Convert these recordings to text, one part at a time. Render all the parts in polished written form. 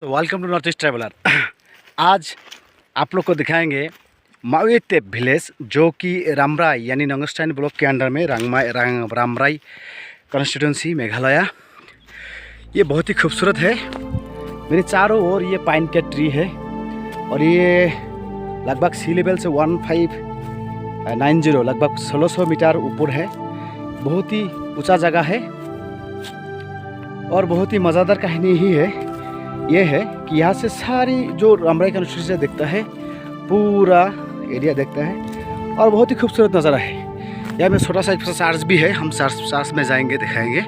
तो welcome to North East Traveller. आज आप लोग को दिखाएंगे माउई तेप विलेज, जो कि रामराई यानी नंगस्टाइन ब्लॉक के अंडर में रामराई कॉन्स्टिट्यूंसी मेघालय। ये बहुत ही खूबसूरत है। मेरे चारों ओर ये पाइन का ट्री है और ये लगभग सी लेवल से 1590 लगभग 1600 मीटर ऊपर है। बहुत ही ऊंचा जगह है और बहुत ही मज़ेदार कहानी ही है। ये है कि यहाँ से सारी जो रामराई कॉन्स्टिट्यूंसी दिखता है, पूरा एरिया दिखता है और बहुत ही खूबसूरत नज़ारा है। यहाँ में छोटा सा चार्च भी है, हम चार्च में जाएंगे, दिखाएंगे।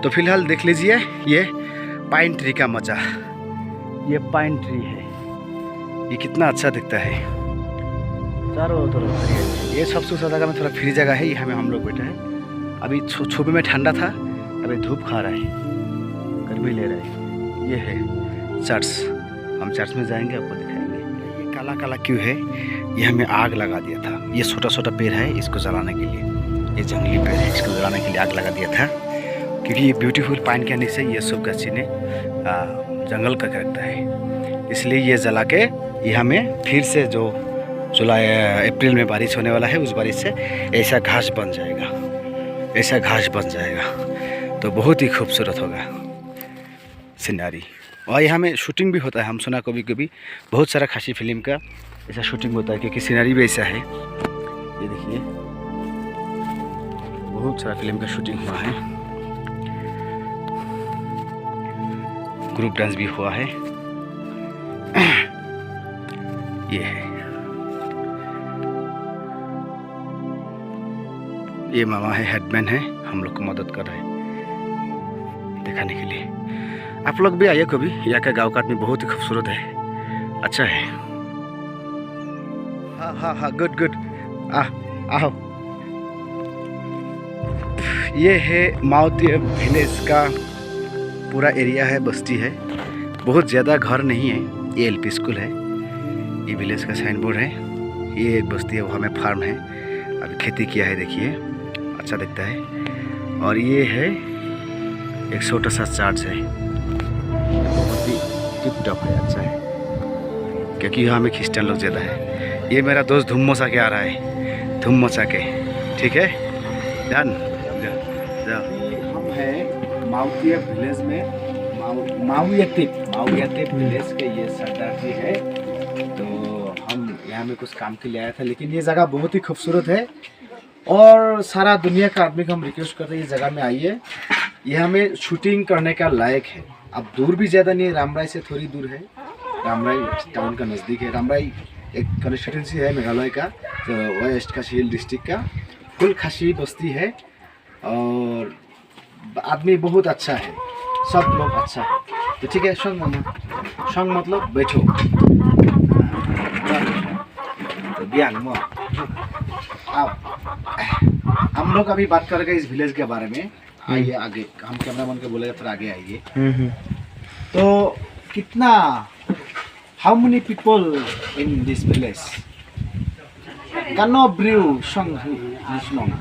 तो फिलहाल देख लीजिए ये पाइन ट्री का मजा। ये पाइन ट्री है, ये कितना अच्छा दिखता है चारों तरफ। ये सबसे ऊँचा जगह में थोड़ा फ्री जगह है, यहाँ में हम लोग बैठे हैं। अभी सुबह में ठंडा था, अभी धूप खा रहा है, गर्मी ले रहा है। ये है चर्च, हम चर्च में जाएंगे, आपको दिखाएंगे। ये काला काला क्यों है? ये हमें आग लगा दिया था। ये छोटा छोटा पेड़ है, इसको जलाने के लिए, ये जंगली पेड़ है, इसको जलाने के लिए आग लगा दिया था। क्योंकि ये ब्यूटीफुल पाइन के नीचे ये सब गच्छी ने जंगल का रखता है, इसलिए ये जला के ये हमें फिर से जो जुलाई अप्रैल में बारिश होने वाला है, उस बारिश से ऐसा घास बन जाएगा, ऐसा घास बन जाएगा। तो बहुत ही खूबसूरत होगा सीनरी। और यहाँ में शूटिंग भी होता है, हम सुना कभी कभी बहुत सारा खासी फिल्म का ऐसा शूटिंग होता है, क्योंकि सीनरी भी ऐसा है। ये देखिए बहुत सारा फिल्म का शूटिंग हुआ है, ग्रुप डांस भी हुआ है। ये है, ये मामा है, हेडमैन है, हम लोग को मदद कर रहे हैं दिखाने के लिए। आप लोग भी आइए कभी, यहाँ का गांव का आदमी बहुत ही खूबसूरत है, अच्छा है। हाँ हाँ हाँ, गुड गुड, आओ। ये है माउई विलेज का पूरा एरिया है, बस्ती है, बहुत ज़्यादा घर नहीं है। ये एलपी स्कूल है, ये विलेज का साइन बोर्ड है। ये एक बस्ती है, वहाँ में फार्म है, अभी खेती किया है, देखिए अच्छा दिखता है। और ये है एक छोटा सा चर्च है, बहुत ही टिप टॉप है, अच्छा है, क्योंकि यहाँ में क्रिश्चियन लोग ज़्यादा है। ये मेरा दोस्त धूम मचा के आ रहा है, धूम मचा के, ठीक है डन। हम हैं माउई विलेज में, माउई तेप विलेज के ये सरदार जी है। तो हम यहाँ में कुछ काम के लिए आया था, लेकिन ये जगह बहुत ही खूबसूरत है और सारा दुनिया का आदमी को हम रिक्वेस्ट करते हैं, ये जगह में आइए, ये हमें शूटिंग करने का लायक है। अब दूर भी ज़्यादा नहीं है, रामराई से थोड़ी दूर है, रामराई टाउन का नज़दीक है। रामराई एक कॉन्स्टिट्यूंसी है मेघालय का, तो वेस्ट खासी हिल डिस्ट्रिक्ट का, फुल खासी बस्ती है और आदमी बहुत अच्छा है, सब लोग अच्छा है। तो ठीक है, संग मतलब बैठो, तो बयान आओ। हम लोग अभी बात करेंगे इस विलेज के बारे में। आइए आगे, हम कैमरामैन को बोलेगा थोड़ा आगे आइए। तो कितना, how many people in this village? कनो ब्रिउ संग निस्नोंग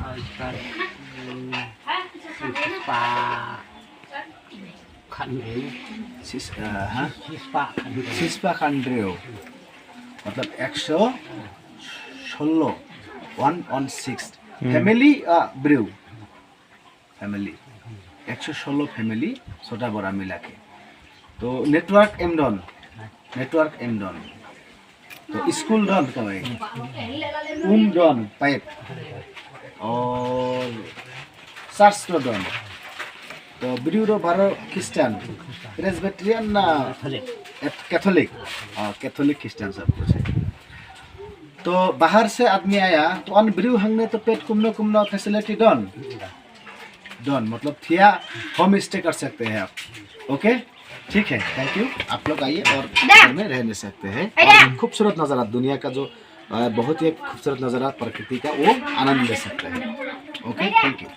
सिस्पा खानड्रेव, मतलब 116 116 फैमिली ब्रिउ फैमिली, 116 फैमिली छोटा बड़ा मिला के। तो नेटवर्क एमडन, तो स्कूल डन कमाई डन पाइप और चर्च डन। तो ब्रिउ बारो क्रिस्टियन, प्रेसबिटेरियन ना कैथोलिक, कैथोलिक क्रिस्टियन सब कुछ है। तो बाहर से आदमी आया तो अन ब्रिउ हंगने तो पेट कुमनो फैसिलिटी डन, मतलब थिया होम स्टे कर सकते हैं आप। ओके ठीक है, थैंक यू। आप लोग आइए और घर में रहने सकते हैं, और खूबसूरत नज़ारा, दुनिया का जो बहुत ही खूबसूरत नज़ारा प्रकृति का, वो आनंद ले सकते हैं। Okay, thank you.